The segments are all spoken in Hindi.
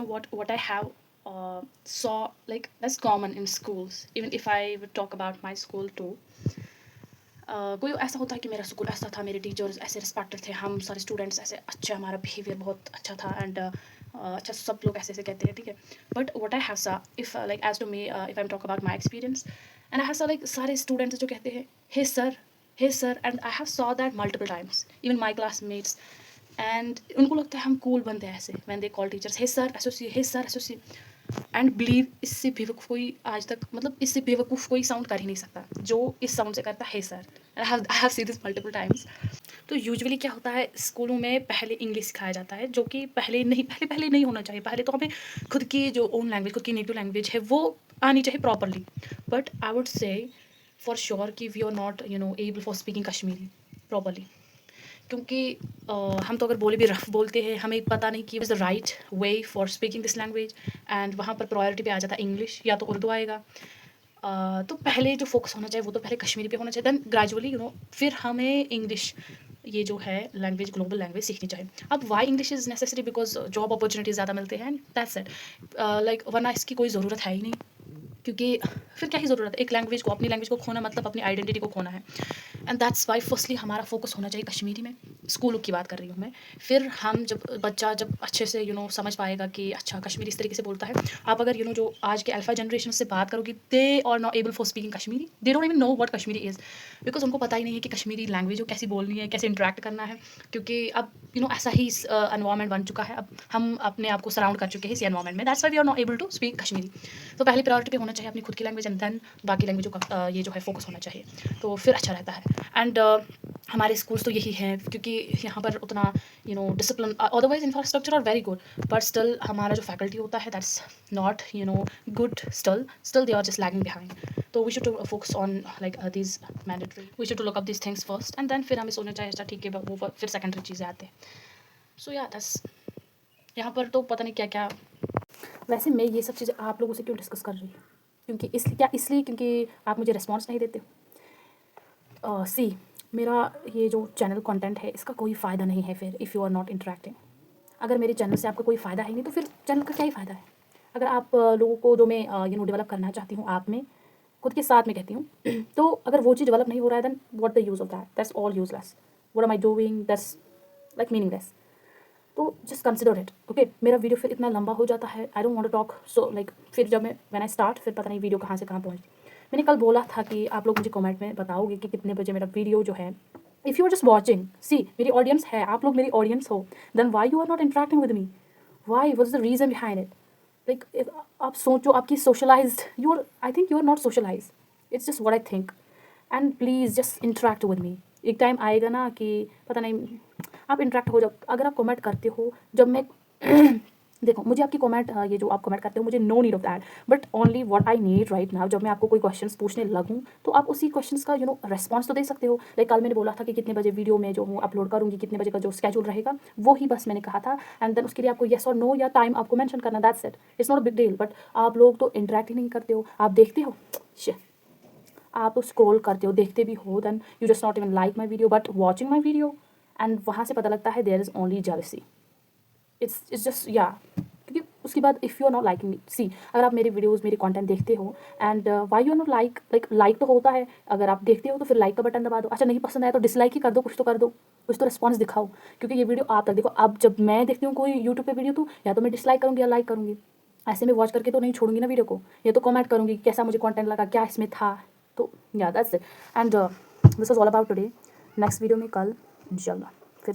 what I have saw, like that's common in schools. Even if I would talk about my school too, कोई ऐसा होता है कि मेरा स्कूल ऐसा था, मेरे टीचर्स ऐसे रिस्पेक्टेड थे, हम सारे स्टूडेंट्स ऐसे अच्छे, हमारा बिहेवियर बहुत अच्छा था, एंड अच्छा सब लोग ऐसे ऐसे कहते हैं, ठीक है. But what I have saw, if like as to me, if I am talk about my experience, and I have saw like सारे स्टूडेंट्स जो कहते हैं hey sir, and I have saw that multiple times, even my classmates, and उनको लगता है हम कूल बनते हैं ऐसे, when they call teachers hey sir associate, and believe, इससे बेवकूफ़ कोई आज तक, मतलब इससे बेवकूफ़ कोई साउंड कर ही नहीं सकता जो इस साउंड से करता है sir. I have seen this multiple times. तो यूजुअली क्या होता है, स्कूलों में पहले इंग्लिश सिखाया जाता है, जो कि पहले नहीं होना चाहिए. पहले तो हमें खुद की जो ओन लैंग्वेज, खुद की नेटिव लैंग्वेज है, वो आनी चाहिए properly. But I would say for sure कि we are not able for speaking Kashmiri properly, क्योंकि हम तो अगर बोले भी रफ बोलते हैं, हमें पता नहीं कि is the right way for speaking this language, and वहाँ पर प्रायोरिटी पे आ जाता है इंग्लिश या तो उर्दू आएगा. तो पहले जो फोकस होना चाहिए वो तो पहले कश्मीरी पे होना चाहिए, देन ग्रेजुअली फिर हमें इंग्लिश, ये जो है लैंग्वेज, ग्लोबल लैंग्वेज सीखनी चाहिए. अब why English is necessary, because job opportunities ज़्यादा मिलते हैं, दैट्स इट. लाइक वरना इसकी कोई ज़रूरत है ही नहीं, क्योंकि फिर क्या ही ज़रूरत है, एक लैंग्वेज को, अपनी लैंग्वेज को खोना मतलब अपनी आइडेंटिटी को खोना है. एंड दैट्स वाई फर्स्टली हमारा फोकस होना चाहिए कश्मीरी में. स्कूलों की बात कर रही हूँ मैं. फिर हम बच्चा जब अच्छे से समझ पाएगा कि अच्छा कश्मीरी इस तरीके से बोलता है. आप अगर जो आज के अल्फा जनरेशन से बात करोगे, they are not able for speaking Kashmiri, they don't even know what Kashmiri is, because उनको पता ही नहीं है कि कश्मीरी लैंग्वेज को कैसे बोलनी है, कैसे इंटरेक्ट करना है, क्योंकि अब ऐसा ही एनवायरमेंट बन चुका है. अब हम अपने आप को सराउंड कर चुके हैं इस एनवायरमेंट में. That's why we are not able to speak Kashmiri. तो पहले प्रायोरिटी पे होना चाहिए अपनी खुद की लैंग्वेज, एंड देन बाकी लैंग्वेजों का ये जो है फोकस होना चाहिए, तो फिर अच्छा रहता है. एंड हमारे स्कूल्स तो यही हैं, क्योंकि यहाँ पर उतना discipline, otherwise infrastructure are very good, but still हमारा जो फैकल्टी होता है that's not good. Still they are just lagging behind. तो we should to focus on like this mandatory, we should to look up this things first, and then फिर हमें सोचना चाहिए अच्छा ठीक है, वो फिर सेकेंडरी चीज़ें आते हैं. सो या दैट्स, यहाँ पर तो पता नहीं क्या क्या. वैसे मैं ये सब चीज़ें आप लोगों से क्यों डिस्कस कर रही हूँ, क्योंकि इसलिए क्योंकि आप मुझे रिस्पॉन्स नहीं देते. सी, मेरा ये जो चैनल कंटेंट है, इसका कोई फ़ायदा नहीं है फिर, if you are not interacting. अगर मेरे चैनल से आपको कोई फ़ायदा है नहीं, तो फिर चैनल का क्या ही फ़ायदा है. अगर आप लोगों को जो मैं डेवलप करना चाहती हूँ आप में, खुद के साथ में कहती हूँ, तो अगर वो चीज़ डेवलप नहीं हो रहा है, then what the use of that, that's all useless. What am I doing, that's like meaningless. तो जस्ट कंसिडर इट, ओके. मेरा वीडियो फिर इतना लंबा हो जाता है, I don't want to talk so like, फिर जब मैं व्हेन आई स्टार्ट, फिर पता नहीं वीडियो कहाँ से कहाँ पहुँचती. मैंने कल बोला था कि आप लोग मुझे कमेंट में बताओगे कि कितने बजे मेरा वीडियो जो है. If you are just watching, see मेरी ऑडियंस है, आप लोग मेरी ऑडियंस हो, then why you are not interacting with me, why, what is the reason behind it. Like आप सोचो, आपकी socialized, you are, I think you are not socialized, it's just what I think. And please just interact with me. एक टाइम आएगा ना कि पता नहीं आप इंटरेक्ट हो जाओ. अगर आप कमेंट करते हो जब मैं देखो, मुझे आपकी कमेंट, ये जो आप कमेंट करते हो, मुझे no need of that, but only what I need right now, जब मैं आपको कोई क्वेश्चंस पूछने लगूँ, तो आप उसी क्वेश्चंस का रिस्पॉन्स तो दे सकते हो. लाइक कल मैंने बोला था कि कितने बजे वीडियो में जो हूँ अपलोड करूँगी, कितने बजे का जो स्केड्यूल रहेगा, वो ही बस मैंने कहा था. एंड देन उसके लिए आपको येस और नो या टाइम आपको मैंशन करना, that's it. It's not a big deal. But आप लोग तो इंटरेक्ट ही नहीं करते हो. आप देखते हो, आप तो स्क्रॉल करते हो, देखते भी हो, then you just not even like my video but watching my video. And वहाँ से पता लगता है there is only jealousy. It's just yeah, क्योंकि उसके बाद if you are not liking me, see अगर आप मेरे वीडियोज़, मेरी कंटेंट देखते हो, and why you are not like तो होता है. अगर आप देखते हो तो फिर लाइक का बटन दबा दो. अच्छा नहीं पसंद आया तो डिसलाइक ही कर दो, कुछ तो कर दो, कुछ तो रिस्पॉन्स दिखाओ, क्योंकि ये वीडियो आप तक देखो. अब जब मैं देखती हूँ कोई यूट्यूब पे वीडियो, तो या तो मैं डिसलाइक करूँगी या लाइक करूँगी. ऐसे में वॉच करके तो नहीं छोड़ूंगी ना वीडियो को, या तो कमेंट करूँगी कैसा मुझे कंटेंट लगा, क्या इसमें था. तो या that's it. And this was all about today. Next video में कल इंशाल्लाह फिर.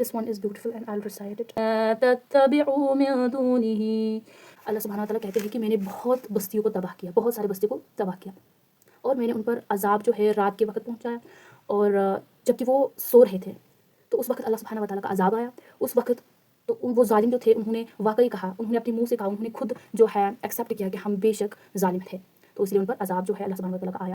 This one is beautiful and I'll recite it. तत्तबिउ मिन दूनिही. अल्लाह सुब्हानहू व तआला कहते हैं कि मैंने बहुत बस्तियों को तबाह किया, बहुत सारी बस्तियों को तबाह किया, और मैंने उन पर अजाब जो है रात के वक्त पहुंचाया, और जबकि वो सो रहे थे, तो उस वक्त अल्लाह सुब्हानहू व तआला का अजाब आया. उस वक्त तो वो जालिम जो थे, उन्होंने वाकई कहा, उन्होंने अपने मुँह से कहा, उन्होंने खुद जो है एक्सेप्ट किया कि हम बेशक जालिम थे. तो इसलिए उन पर अज़ाब जो है अल्लाह सुब्हानहू व तआला का आया।